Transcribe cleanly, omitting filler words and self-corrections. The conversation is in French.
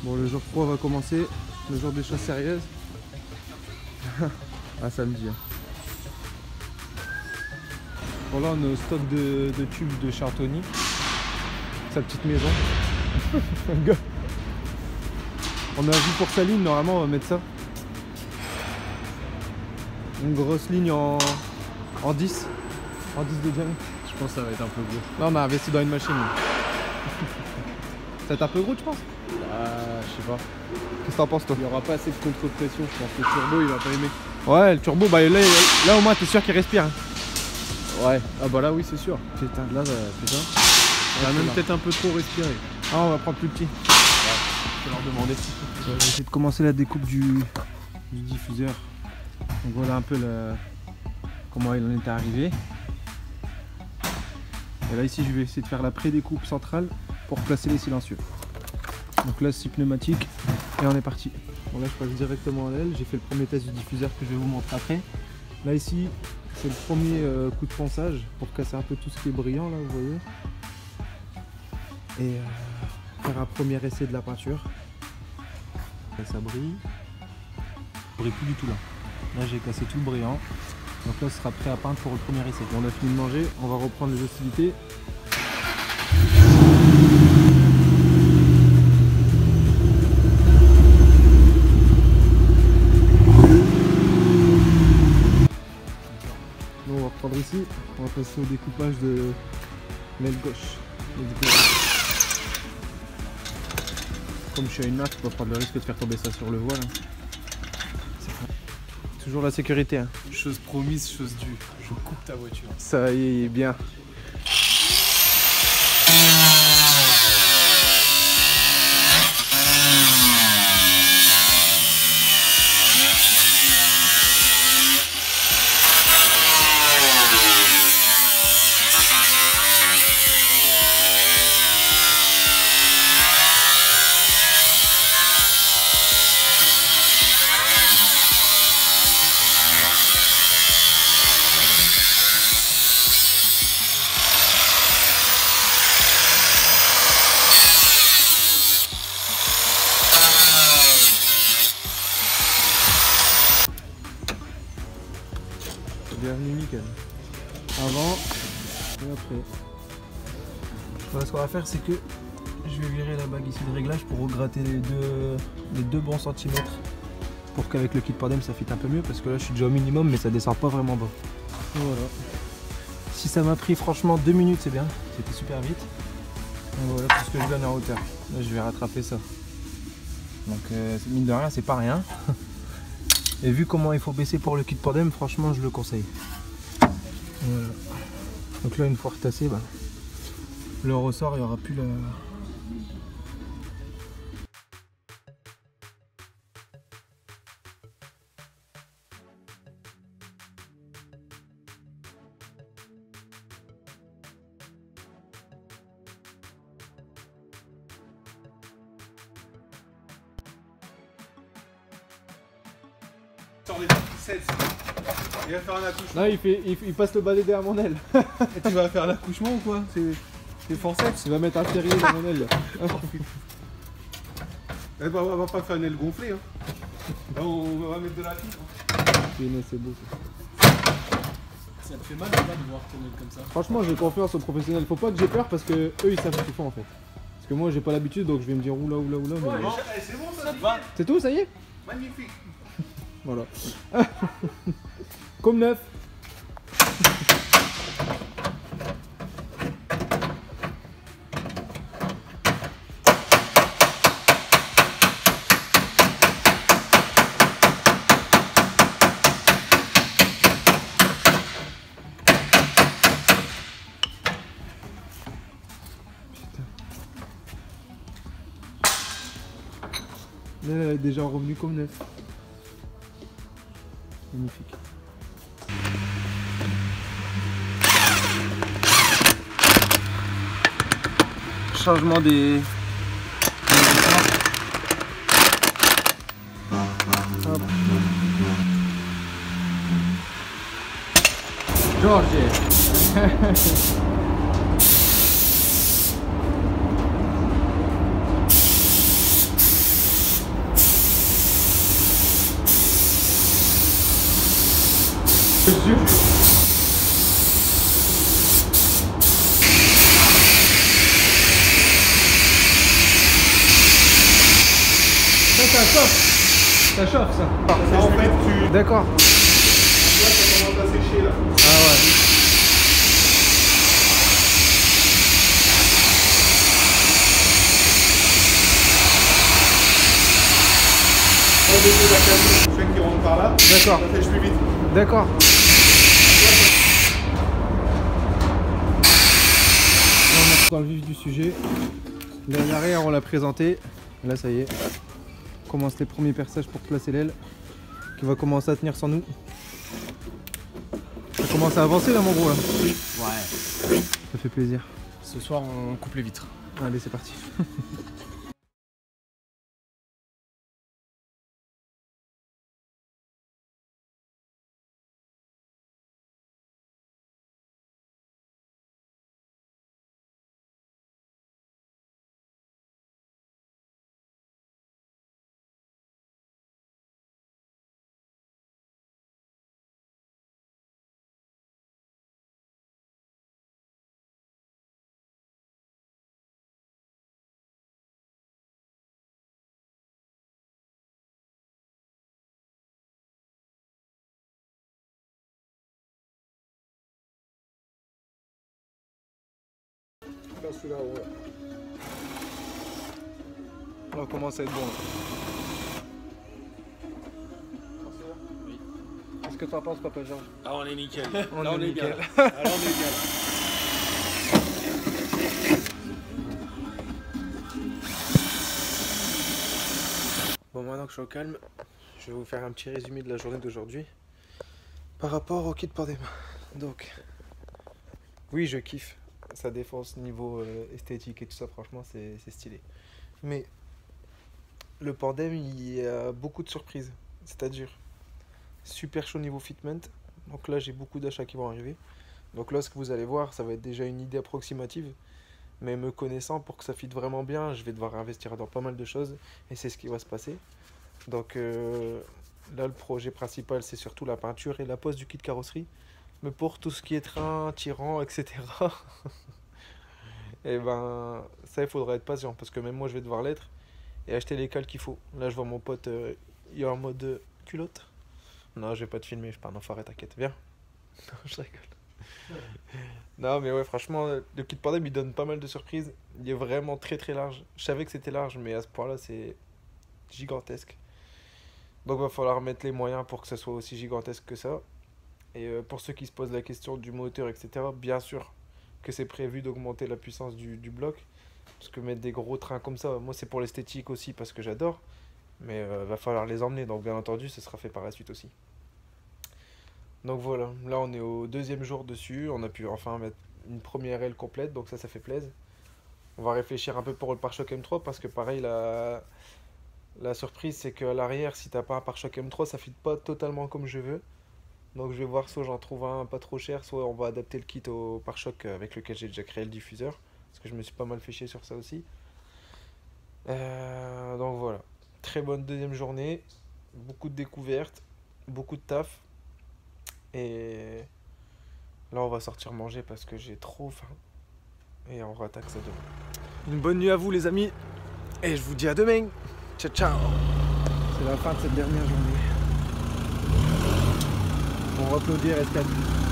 Bon, le jour 3 va commencer, le jour des choses sérieuses. À samedi. Bon, là on est au stock de tubes de Chartoni. Sa petite maison. On a vu pour sa ligne, normalement on va mettre ça. Une grosse ligne en 10. En 10 de diamètre. Je pense que ça va être un peu gros. Là on a investi dans une machine. Ça va être un peu gros, tu penses? Je sais pas. Qu'est-ce que t'en penses toi? Il n'y aura pas assez de contre-pression, je pense que le turbo il va pas aimer. Ouais, le turbo, bah là au moins t'es sûr qu'il respire. Hein. Ouais, ah bah là oui c'est sûr. Putain, là, putain. On a même peut-être un peu trop respiré. Ah, on va prendre plus petit. Ouais, je vais leur demander. On va essayer de commencer la découpe du diffuseur. Donc voilà un peu comment il en était arrivé. Et là ici je vais essayer de faire la pré-découpe centrale pour placer les silencieux. Donc là c'est pneumatique et on est parti. Bon là je passe directement à l'aile, j'ai fait le premier test du diffuseur que je vais vous montrer après. Là ici c'est le premier coup de ponçage pour casser un peu tout ce qui est brillant là, vous voyez. Et faire un premier essai de la peinture. Là, ça brille. Ça brille plus du tout là. Là j'ai cassé tout le brillant. Donc là ce sera prêt à peindre pour le premier essai. On a fini de manger, on va reprendre les hostilités. Bon, on va reprendre ici, on va passer au découpage de l'aile gauche. Comme je suis à une marque, je peux pas prendre le risque de faire tomber ça sur le voile. Toujours la sécurité. Hein. Chose promise, chose due. Je coupe ta voiture. Ça y est, bien. Bienvenue nickel. Avant et après. Voilà, ce qu'on va faire c'est que je vais virer la bague ici de réglage pour regratter les deux bons centimètres pour qu'avec le kit Pardem ça fit un peu mieux parce que là je suis déjà au minimum mais ça descend pas vraiment bas. Et voilà. Si ça m'a pris franchement 2 minutes c'est bien, c'était super vite. Et voilà tout ce que je gagne en hauteur. Là je vais rattraper ça. Donc mine de rien c'est pas rien. Et vu comment il faut baisser pour le kit Pardem, franchement je le conseille. Voilà. Donc là une fois retassé, bah, le ressort il n'y aura plus la... Il va faire un accouchement. Là il passe le balai derrière mon aile. Et tu vas faire l'accouchement ou quoi? C'est forceps? Il va mettre un terrier dans mon aile. Eh ben, on va pas faire une aile gonflée. Hein. Là, on va mettre de la fibre. C'est beau ça. Ça te fait mal de voir ton aile comme ça? Franchement j'ai confiance aux professionnels. Faut pas que j'ai peur parce que eux ils savent ce qu'ils font en fait. Parce que moi j'ai pas l'habitude donc je vais me dire oula. Mais... Ouais, c'est bon ça va. C'est tout, ça y est? Magnifique. Voilà. Comme neuf. Là, elle est déjà revenue comme neuf. Magnifique. Changement des... Hop. George. Ça chauffe. Ça chauffe ça. Ça en fait tu. D'accord. Là ça commence à sécher là. Ah ouais. On défait la cabine, je fais qu'il rentre par là. D'accord. Ça sèche plus vite. D'accord. On est dans le vif du sujet. L'aile arrière on l'a présenté. Là ça y est. On commence les premiers perçages pour placer l'aile. Qui va commencer à tenir sans nous. Ça commence à avancer là mon gros là. Ouais. Ça fait plaisir. Ce soir on coupe les vitres. Allez c'est parti. On commence à être bon là. Qu'est-ce que t'en penses Papa Georges? Ah on est nickel. On Là est on est nickel. bien. Là on est bien. Bon maintenant que je suis au calme, je vais vous faire un petit résumé de la journée d'aujourd'hui par rapport au kit Pandem. Donc, oui je kiffe, sa défense niveau esthétique et tout ça, franchement c'est stylé. Mais le Pandem il y a beaucoup de surprises, c'est-à-dire super chaud niveau fitment. Donc là j'ai beaucoup d'achats qui vont arriver. Donc là ce que vous allez voir ça va être déjà une idée approximative. Mais me connaissant, pour que ça fitte vraiment bien, je vais devoir investir dans pas mal de choses. Et c'est ce qui va se passer. Donc là, le projet principal, c'est surtout la peinture et la pose du kit carrosserie. Mais pour tout ce qui est train, tirant, etc. et ben, ça, il faudra être patient. Parce que même moi, je vais devoir l'être. Et acheter les cales qu'il faut. Là, je vois mon pote, il est en mode culotte. Non, je vais pas te filmer, je pars en enfoiré, t'inquiète. Viens. Non, je rigole. Non mais ouais franchement le kit Pandem il donne pas mal de surprises. Il est vraiment très très large. Je savais que c'était large mais à ce point là c'est gigantesque. Donc va falloir mettre les moyens pour que ça soit aussi gigantesque que ça. Et pour ceux qui se posent la question du moteur etc. Bien sûr que c'est prévu d'augmenter la puissance du bloc. Parce que mettre des gros trains comme ça, moi c'est pour l'esthétique aussi parce que j'adore. Mais va falloir les emmener donc bien entendu ce sera fait par la suite aussi. Donc voilà, là on est au deuxième jour dessus, on a pu enfin mettre une première aile complète, donc ça fait plaisir. On va réfléchir un peu pour le pare-choc M3 parce que pareil la surprise c'est qu'à l'arrière si t'as pas un pare-choc M3 ça fit pas totalement comme je veux. Donc je vais voir soit j'en trouve un pas trop cher, soit on va adapter le kit au pare-choc avec lequel j'ai déjà créé le diffuseur. Parce que je me suis pas mal fait chier sur ça aussi. Donc voilà, très bonne deuxième journée, beaucoup de découvertes, beaucoup de taf. Et là on va sortir manger parce que j'ai trop faim. Et on rattaque ça demain. Une bonne nuit à vous les amis. Et je vous dis à demain. Ciao ciao. C'est la fin de cette dernière journée. On va applaudir S4.